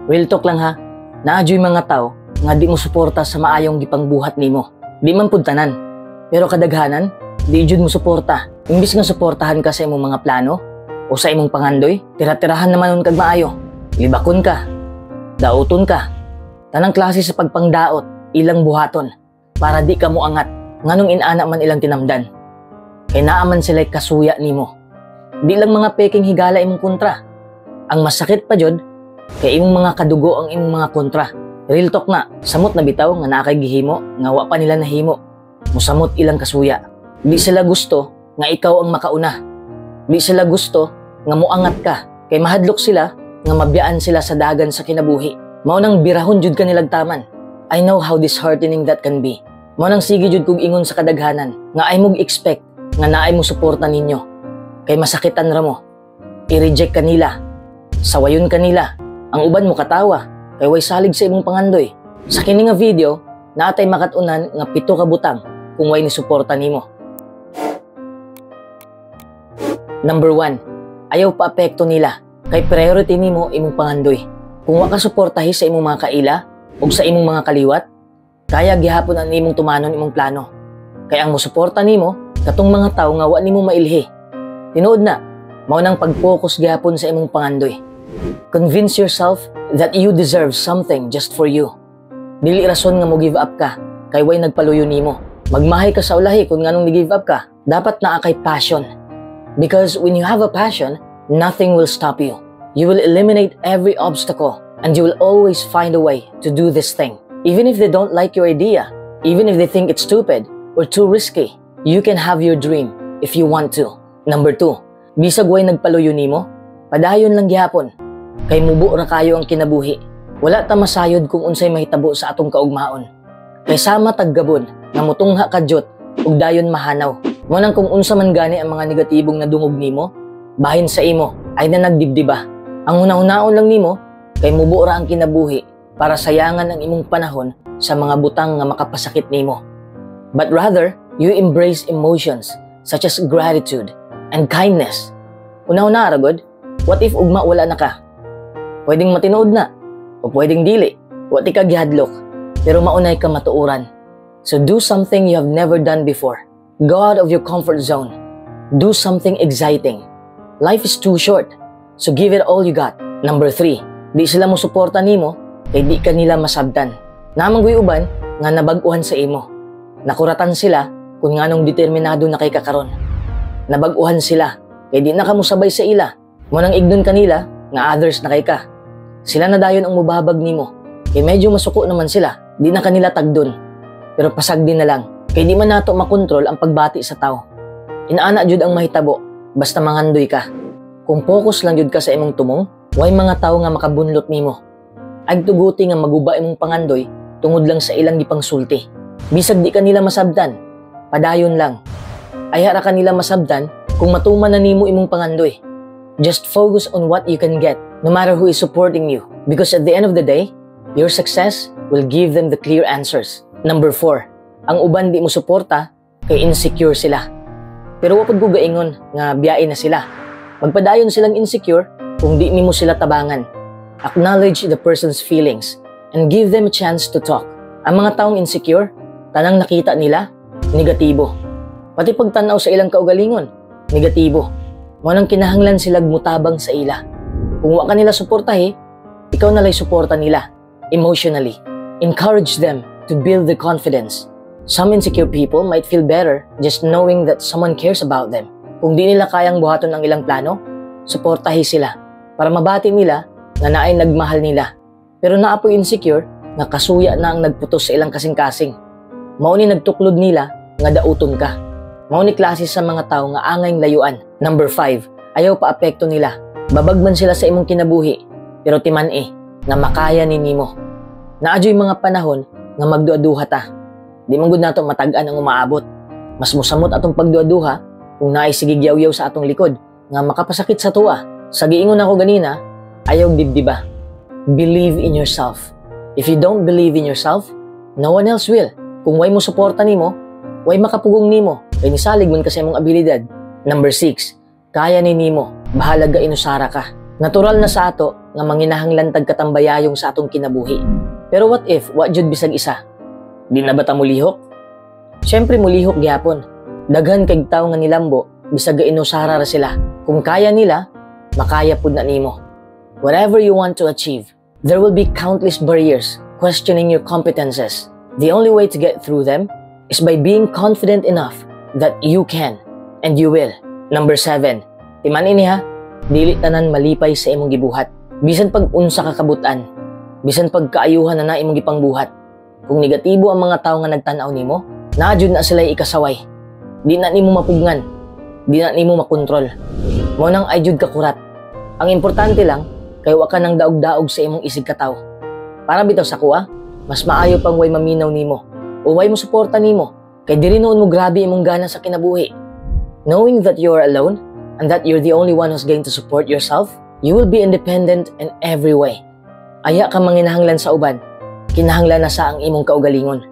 Real talk lang ha. Naadyo'y mga tao nga di mo suporta sa maayong gipangbuhat nimo. Di man pud tanan. Pero kadaghanan, di jud mo suporta. Imbis nga suportahan ka sa imong mga plano o sa imong pangandoy, tira-tirahan naman nun kag maayo. Libakon ka, dauton ka, tanang klase sa pagpangdaot, ilang buhaton, para di ka mo angat, nganong inana man ilang tinamdan. Kay naaman sila'y kasuya nimo. Di lang mga peking higala imong kontra. Ang masakit pa jud, kay imong mga kadugo ang imong mga kontra. Real talk na, samot na bitaw nga nakay gihimo, nga wa pa nila nahimo. Musamot ilang kasuya. Di sila gusto nga ikaw ang makauna. Di sila gusto nga muangat ka, kay mahadlok sila nga mabiyaan sila sa dagan sa kinabuhi. Mao nang birahon jud ka nilagtaman. I know how disheartening that can be. Mao nang sige jud kog ingon sa kadaghanan nga ay mog expect nga naay mo suporta ninyo. Kay masakitan ra mo. I-reject kanila. Sawayon kanila. Ang uban mo katawa kay way salig sa imong pangandoy. Sa kini nga video, naatay makatunan nga 7 ka butang kung way ni suporta nimo. Number 1, ayaw pa apekto nila. Kay priority nimo imong pangandoy. Kung wa ka suportahi sa imong mga kaila o sa imong mga kaliwat, kaya gihapon ang imong tumanon imong plano. Kay ang mosuporta nimo katong mga tawo nga wa nimo mailhi. Tinuod na, mao nang pag-focus gihapon sa imong pangandoy. Convince yourself that you deserve something just for you. Dili rason nga mo give up ka kay way nagpaluyo nimo. Magmahay ka sa ulahi kung nganong ni-give up ka. Dapat naa kay passion. Because when you have a passion, nothing will stop you. You will eliminate every obstacle and you will always find a way to do this thing. Even if they don't like your idea, even if they think it's stupid or too risky, you can have your dream if you want to. Number 2, bisag way nagpaluyo nimo, padayon lang gihapon. Kay mubo ra kayo ang kinabuhi. Wala ta masayod kung unsay mahitabo sa atong kaugmaon. Kay sama taggabon nga mutungha kadyot ug dayon mahanaw. Mo nang kung unsa man gani ang mga negatibong nadungog nimo, bahin sa imo ay na nagdibdiba. Ang una-unaon lang nimo kay mubo ra ang kinabuhi para sayangan ang imong panahon sa mga butang nga makapasakit nimo. But rather, you embrace emotions such as gratitude and kindness. Una-una ra gud, what if ugma wala na ka? Pwedeng matinood na o pwedeng dili. Wa ti ka gihadlok, pero maunay ka matuoran. So do something you have never done before. Go out of your comfort zone. Do something exciting. Life is too short, so give it all you got. Number 3, di sila mo suporta nimo kay di ka nila masabtan. Namanggoy uban nga nabag-uhan sa imo. Nakuratan sila kung nganong determinado na kay kakaron. Nabag-uhan sila kay di na ka musabay sa ila. Mo nang ignon kanila nga others na kay ka. Sila na dayon ang mubabag nimo. Kay medyo masuko naman sila, di na kanila tagdon. Pero pasag din na lang. Kay di man nato makontrol ang pagbati sa tao. Inaana jud ang mahitabo, basta mangandoy ka. Kung focus lang jud ka sa imong tumong, way mga tao nga makabunlot nimo. Ag tuguti nga maguba imong pangandoy tungod lang sa ilang gipangsulti. Bisag di kanila masabtan, padayon lang. Ay hara kanila masabtan kung matuman na nimo imong pangandoy. Just focus on what you can get, no matter who is supporting you. Because at the end of the day, your success will give them the clear answers. Number 4, ang uban di mo suporta kay insecure sila. Pero wapod ko gaingon nga biyain na sila. Magpadayon silang insecure kung di nimo sila tabangan. Acknowledge the person's feelings and give them a chance to talk. Ang mga taong insecure, tanang nakita nila, negatibo. Pati pagtanaw sa ilang kaugalingon, negatibo. Mo nang kinahanglan sila mutabang sa ila. Kung wa ka nila suportahi, ikaw nalay suporta nila emotionally. Encourage them to build their confidence. Some insecure people might feel better just knowing that someone cares about them. Kung di nila kayang buhaton ang ilang plano, suportahi sila para mabati nila na naay nagmahal nila. Pero naapoy insecure nga kasuya na ang nagputos sa ilang kasing-kasing. Mao ni nagtuklod nila nga dauton ka. Mao ni klase sa mga tao nga angay layuan. Number 5, ayaw pa apekto nila. Babagman sila sa imong kinabuhi, pero timan nga makaya ni nimo. Naadyoy mga panahon nga magduaduha ta. Di man gud nato matag-an ang umaabot. Mas mosamot atong pagduaduha kung naay sige gyaw-yaw sa atong likod nga makapasakit sa tuwa. Sa giingon ako ganina, ayaw dibdiba. Believe in yourself. If you don't believe in yourself, no one else will. Kung way mo suporta nimo, way makapugong nimo, kay nisalig man kasi imong abilidad. Number 6, kaya ni nimo, bahala ga inusara ka. Natural na sa ato nga manginahanglan tag katambayayong sa atong kinabuhi. Pero what if, wa jud bisag isa? Di na ba ta mulihok? Siyempre mulihok gyapon. Daghan kay tawo nga nilambo, bisag gainusara ra sila. Kung kaya nila, makaya pud na nimo. Whatever you want to achieve, there will be countless barriers questioning your competences. The only way to get through them is by being confident enough that you can and you will. Number 7, timan ini ha, dili tanan malipay sa imong gibuhat. Bisan pag unsa ka kabutan, bisan pag kaayuhan na imong gipangbuhat. Kung negatibo ang mga tawo nga nagtan-aw nimo, naa jud na sila ikasaway. Di na nimo mapugngan, di na nimo makontrol. Mo nang ay jud ka kurat. Ang importante lang kay wa ka nang daog-daog sa imong isig katawo. Para bitaw sa kuha, mas maayo pang way maminaw nimo o way mo suporta nimo kay diri noon mo grabe imong gana sa kinabuhi. Knowing that you are alone and that you're the only one who's going to support yourself, you will be independent in every way. Aya ka manginahanglan sa uban, kinahanglan na sa ang imong kaugalingon.